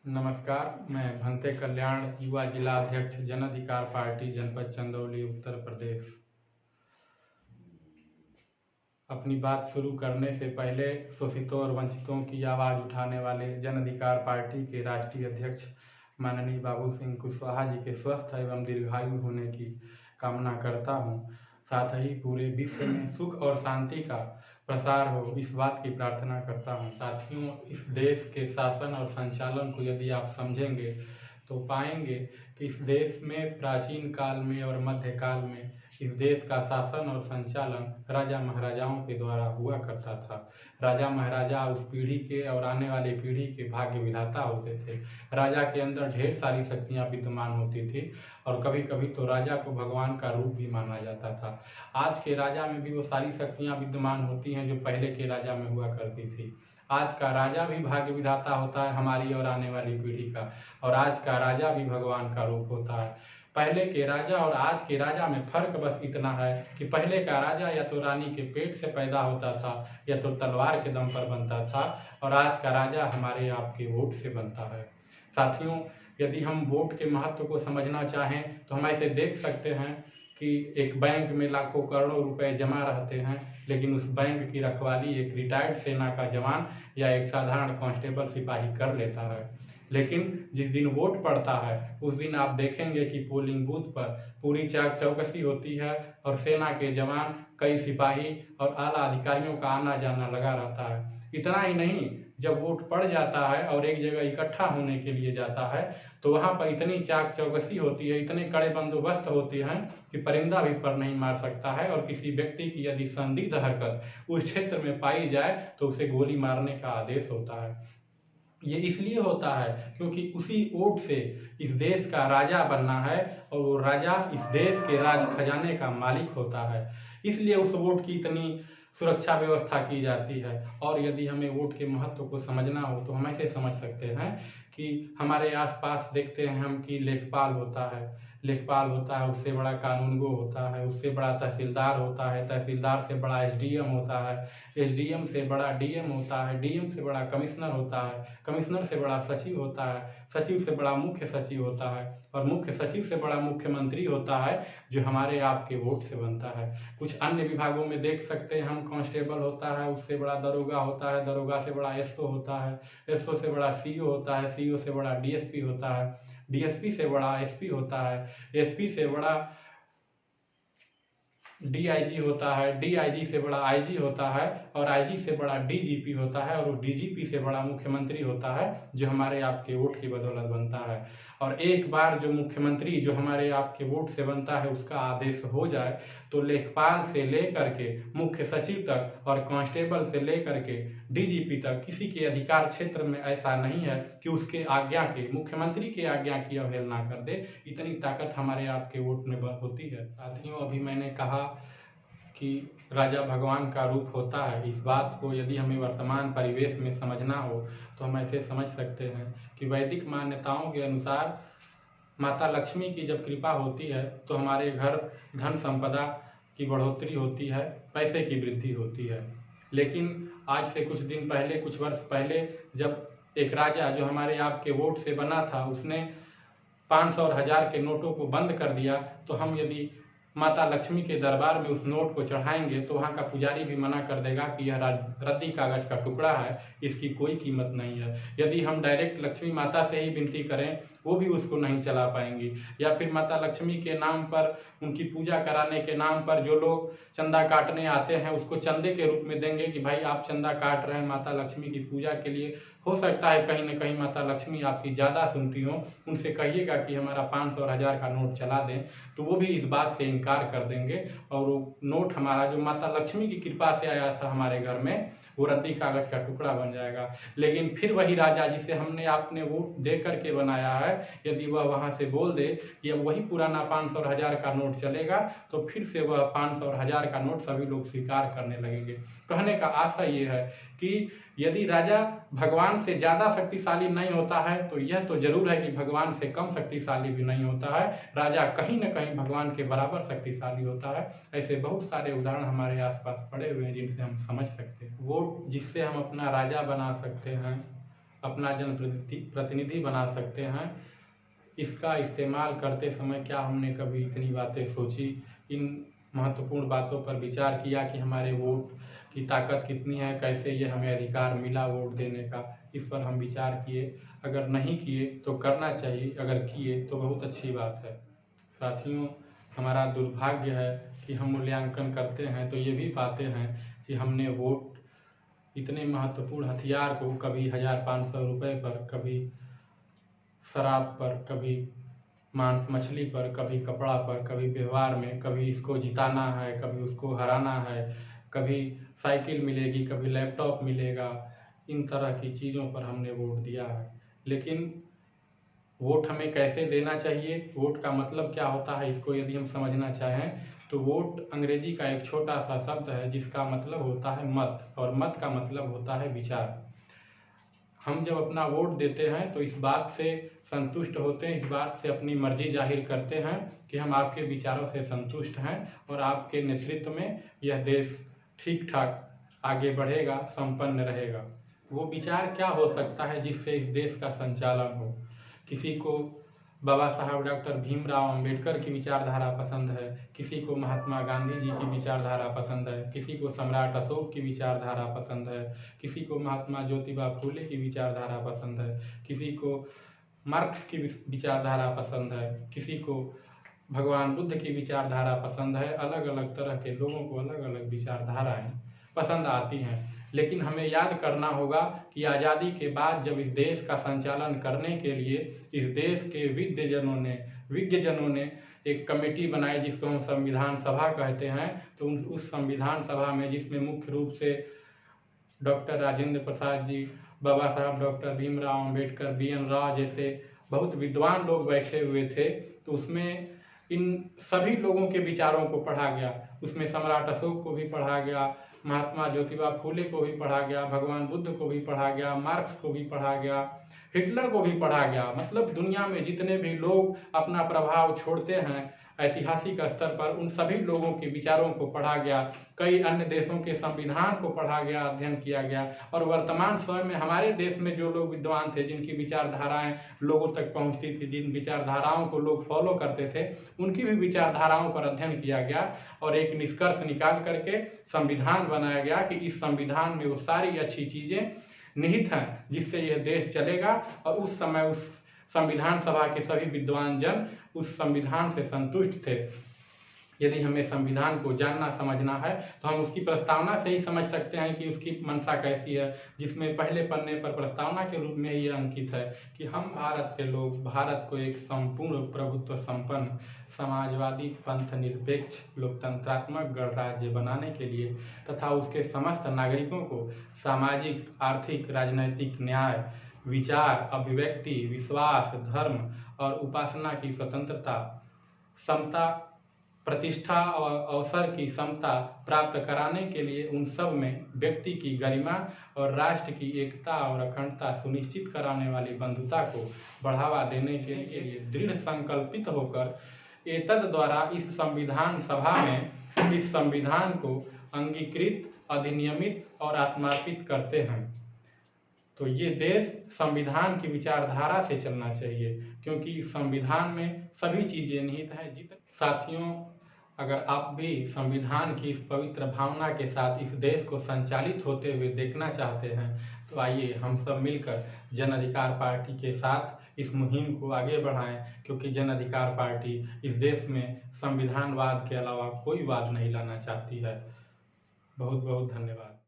नमस्कार, मैं भंते कल्याण, युवा जिला अध्यक्ष, जन अधिकार पार्टी, जनपद चंदौली, उत्तर प्रदेश। अपनी बात शुरू करने से पहले शोषितों और वंचितों की आवाज़ उठाने वाले जन अधिकार पार्टी के राष्ट्रीय अध्यक्ष माननीय बाबू सिंह कुशवाहा जी के स्वस्थ एवं दीर्घायु होने की कामना करता हूँ। साथ ही पूरे विश्व में सुख और शांति का प्रसार हो, इस बात की प्रार्थना करता हूँ। साथियों, इस देश के शासन और संचालन को यदि आप समझेंगे तो पाएंगे कि इस देश में प्राचीन काल में और मध्यकाल में इस देश का शासन और संचालन राजा महाराजाओं के द्वारा हुआ करता था। राजा महाराजा उस पीढ़ी के और आने वाली पीढ़ी के भाग्य विधाता होते थे। राजा के अंदर ढेर सारी शक्तियाँ विद्यमान होती थी और कभी कभी तो राजा को भगवान का रूप भी माना जाता था। आज के राजा में भी वो सारी शक्तियाँ विद्यमान होती हैं जो पहले के राजा में हुआ करती थी। आज का राजा भी भाग्य विधाता होता है हमारी और आने वाली पीढ़ी का, और आज का राजा भी भगवान का रूप होता है। पहले के राजा और आज के राजा में फर्क बस इतना है कि पहले का राजा या तो रानी के पेट से पैदा होता था या तो तलवार के दम पर बनता था, और आज का राजा हमारे आपके वोट से बनता है। साथियों, यदि हम वोट के महत्व को समझना चाहें तो हम ऐसे देख सकते हैं कि एक बैंक में लाखों करोड़ों रुपए जमा रहते हैं, लेकिन उस बैंक की रखवाली एक रिटायर्ड सेना का जवान या एक साधारण कांस्टेबल सिपाही कर लेता है। लेकिन जिस दिन वोट पड़ता है उस दिन आप देखेंगे कि पोलिंग बूथ पर पूरी चाक चौकसी होती है और सेना के जवान, कई सिपाही और आला अधिकारियों का आना जाना लगा रहता है। इतना ही नहीं, जब वोट पड़ जाता है और एक जगह इकट्ठा होने के लिए जाता है तो वहाँ पर इतनी चाक चौकसी होती है, इतने कड़े बंदोबस्त होते हैं कि परिंदा भी पर नहीं मार सकता है, और किसी व्यक्ति की यदि संदिग्ध हरकत उस क्षेत्र में पाई जाए तो उसे गोली मारने का आदेश होता है। ये इसलिए होता है क्योंकि उसी वोट से इस देश का राजा बनना है और वो राजा इस देश के राज खजाने का मालिक होता है। इसलिए उस वोट की इतनी सुरक्षा व्यवस्था की जाती है। और यदि हमें वोट के महत्व को समझना हो तो हम ऐसे समझ सकते हैं कि हमारे आसपास देखते हैं हम कि लेखपाल होता है, उससे बड़ा कानूनगो होता है, उससे बड़ा तहसीलदार होता है, तहसीलदार से बड़ा एसडीएम होता है, एसडीएम से बड़ा डीएम होता है, डीएम से बड़ा कमिश्नर होता है, कमिश्नर से बड़ा सचिव होता है, सचिव से बड़ा मुख्य सचिव होता है, और मुख्य सचिव से बड़ा मुख्यमंत्री होता है जो हमारे आपके वोट से बनता है। कुछ अन्य विभागों में देख सकते हैं हम, कांस्टेबल होता है, उससे बड़ा दरोगा होता है, दरोगा से बड़ा एसओ होता है, एसओ से बड़ा सीओ होता है, सीओ से बड़ा डीएसपी होता है, डीएसपी से बड़ा एसपी होता है, एसपी से बड़ा डीआईजी होता है, डीआईजी से बड़ा आईजी होता है, और आईजी से बड़ा डीजीपी होता है, और वो डीजीपी से बड़ा मुख्यमंत्री होता है जो हमारे आपके वोट की बदौलत बनता है। और एक बार जो मुख्यमंत्री जो हमारे आपके वोट से बनता है उसका आदेश हो जाए तो लेखपाल से लेकर के मुख्य सचिव तक और कांस्टेबल से लेकर के डीजीपी तक किसी के अधिकार क्षेत्र में ऐसा नहीं है कि उसके आज्ञा के, मुख्यमंत्री के आज्ञा की अवहेलना कर दे। इतनी ताकत हमारे आपके वोट में होती है। साथियों, अभी मैंने कहा कि राजा भगवान का रूप होता है। इस बात को यदि हमें वर्तमान परिवेश में समझना हो तो हम ऐसे समझ सकते हैं कि वैदिक मान्यताओं के अनुसार माता लक्ष्मी की जब कृपा होती है तो हमारे घर धन संपदा की बढ़ोतरी होती है, पैसे की वृद्धि होती है। लेकिन आज से कुछ दिन पहले, कुछ वर्ष पहले, जब एक राजा जो हमारे आपके वोट से बना था उसने 500 और 1000 के नोटों को बंद कर दिया, तो हम यदि माता लक्ष्मी के दरबार में उस नोट को चढ़ाएंगे तो वहाँ का पुजारी भी मना कर देगा कि यह रद्दी कागज का टुकड़ा है, इसकी कोई कीमत नहीं है। यदि हम डायरेक्ट लक्ष्मी माता से ही विनती करें वो भी उसको नहीं चला पाएंगी। या फिर माता लक्ष्मी के नाम पर, उनकी पूजा कराने के नाम पर जो लोग चंदा काटने आते हैं उसको चंदे के रूप में देंगे कि भाई आप चंदा काट रहे हैं माता लक्ष्मी की पूजा के लिए, हो सकता है कहीं ना कहीं माता लक्ष्मी आपकी ज़्यादा सुनती हो, उनसे कहिएगा कि हमारा 500 और 1000 का नोट चला दें, तो वो भी इस बात से इनकार कर देंगे और वो नोट हमारा जो माता लक्ष्मी की कृपा से आया था हमारे घर में वो रद्दी कागज का टुकड़ा बन जाएगा। लेकिन फिर वही राजा जिसे हमने आपने वोट दे करके बनाया है, यदि वह वहाँ से बोल दे कि अब वही पुराना 500 और 1000 का नोट चलेगा तो फिर से वह 500 और 1000 का नोट सभी लोग स्वीकार करने लगेंगे। कहने का आशय ये है कि यदि राजा भगवान से ज़्यादा शक्तिशाली नहीं होता है तो यह तो जरूर है कि भगवान से कम शक्तिशाली भी नहीं होता है। राजा कहीं न कहीं भगवान के बराबर शक्तिशाली होता है। ऐसे बहुत सारे उदाहरण हमारे आसपास पड़े हुए हैं जिनसे हम समझ सकते हैं। वोट जिससे हम अपना राजा बना सकते हैं अपना प्रतिनिधि बना सकते हैं। इसका इस्तेमाल करते समय क्या हमने कभी इतनी बातें सोची, इन महत्वपूर्ण बातों पर विचार किया कि हमारे वोट की ताकत कितनी है, कैसे ये हमें अधिकार मिला वोट देने का, इस पर हम विचार किए। अगर नहीं किए तो करना चाहिए, अगर किए तो बहुत अच्छी बात है। साथियों, हमारा दुर्भाग्य है कि हम मूल्यांकन करते हैं तो ये भी पाते हैं कि हमने वोट इतने महत्वपूर्ण हथियार को कभी 1500 रुपये पर, कभी शराब पर, कभी मांस मछली पर, कभी कपड़ा पर, कभी व्यवहार में, कभी इसको जिताना है, कभी उसको हराना है, कभी साइकिल मिलेगी, कभी लैपटॉप मिलेगा, इन तरह की चीज़ों पर हमने वोट दिया है। लेकिन वोट हमें कैसे देना चाहिए, वोट का मतलब क्या होता है, इसको यदि हम समझना चाहें तो वोट अंग्रेजी का एक छोटा सा शब्द है जिसका मतलब होता है मत, और मत का मतलब होता है विचार। हम जब अपना वोट देते हैं तो इस बात से संतुष्ट होते हैं, इस बात से अपनी मर्जी जाहिर करते हैं कि हम आपके विचारों से संतुष्ट हैं और आपके नेतृत्व में यह देश ठीक ठाक आगे बढ़ेगा, संपन्न रहेगा। वो विचार क्या हो सकता है जिससे इस देश का संचालन हो। किसी को बाबा साहब डॉक्टर भीमराव अंबेडकर की विचारधारा पसंद है, किसी को महात्मा गांधी जी की विचारधारा पसंद है, किसी को सम्राट अशोक की विचारधारा पसंद है, किसी को महात्मा ज्योतिबा फूले की विचारधारा पसंद है, किसी को मार्क्स की विचारधारा पसंद है, किसी को भगवान बुद्ध की विचारधारा पसंद है। अलग अलग तरह के लोगों को अलग अलग विचारधाराएं पसंद आती हैं। लेकिन हमें याद करना होगा कि आज़ादी के बाद जब इस देश का संचालन करने के लिए इस देश के विज्ञजनों ने एक कमेटी बनाई जिसको हम संविधान सभा कहते हैं। तो उस संविधान सभा में, जिसमें मुख्य रूप से डॉक्टर राजेंद्र प्रसाद जी, बाबा साहब डॉक्टर भीमराव अंबेडकर, BN राव जैसे बहुत विद्वान लोग बैठे हुए थे, तो उसमें इन सभी लोगों के विचारों को पढ़ा गया। उसमें सम्राट अशोक को भी पढ़ा गया, महात्मा ज्योतिबा फूले को भी पढ़ा गया, भगवान बुद्ध को भी पढ़ा गया, मार्क्स को भी पढ़ा गया, हिटलर को भी पढ़ा गया। मतलब दुनिया में जितने भी लोग अपना प्रभाव छोड़ते हैं ऐतिहासिक स्तर पर, उन सभी लोगों के विचारों को पढ़ा गया। कई अन्य देशों के संविधान को पढ़ा गया, अध्ययन किया गया। और वर्तमान समय में हमारे देश में जो लोग विद्वान थे, जिनकी विचारधाराएं लोगों तक पहुंचती थी, जिन विचारधाराओं को लोग फॉलो करते थे, उनकी भी विचारधाराओं पर अध्ययन किया गया और एक निष्कर्ष निकाल करके संविधान बनाया गया कि इस संविधान में वो सारी अच्छी चीज़ें निहित हैं जिससे यह देश चलेगा। और उस समय उस संविधान सभा के सभी विद्वान जन उस संविधान से संतुष्ट थे। यदि हमें संविधान को जानना समझना है तो हम उसकी प्रस्तावना से ही समझ सकते हैं कि उसकी मंशा कैसी है, जिसमें पहले पन्ने पर प्रस्तावना के रूप में ये अंकित है कि हम भारत के लोग भारत को एक संपूर्ण प्रभुत्व संपन्न समाजवादी पंथ निरपेक्ष लोकतंत्रात्मक गणराज्य बनाने के लिए तथा उसके समस्त नागरिकों को सामाजिक, आर्थिक, राजनैतिक न्याय, विचार, अभिव्यक्ति, विश्वास, धर्म और उपासना की स्वतंत्रता, समता, प्रतिष्ठा और अवसर की समता प्राप्त कराने के लिए उन सब में व्यक्ति की गरिमा और राष्ट्र की एकता और अखंडता सुनिश्चित कराने वाली बंधुता को बढ़ावा देने के लिए दृढ़ संकल्पित होकर एतद द्वारा इस संविधान सभा में इस संविधान को अंगीकृत, अधिनियमित और आत्मार्पित करते हैं। तो ये देश संविधान की विचारधारा से चलना चाहिए, क्योंकि इस संविधान में सभी चीज़ें निहित हैं। साथियों, अगर आप भी संविधान की इस पवित्र भावना के साथ इस देश को संचालित होते हुए देखना चाहते हैं तो आइए हम सब मिलकर जन अधिकार पार्टी के साथ इस मुहिम को आगे बढ़ाएं, क्योंकि जन अधिकार पार्टी इस देश में संविधानवाद के अलावा कोई वाद नहीं लाना चाहती है। बहुत बहुत धन्यवाद।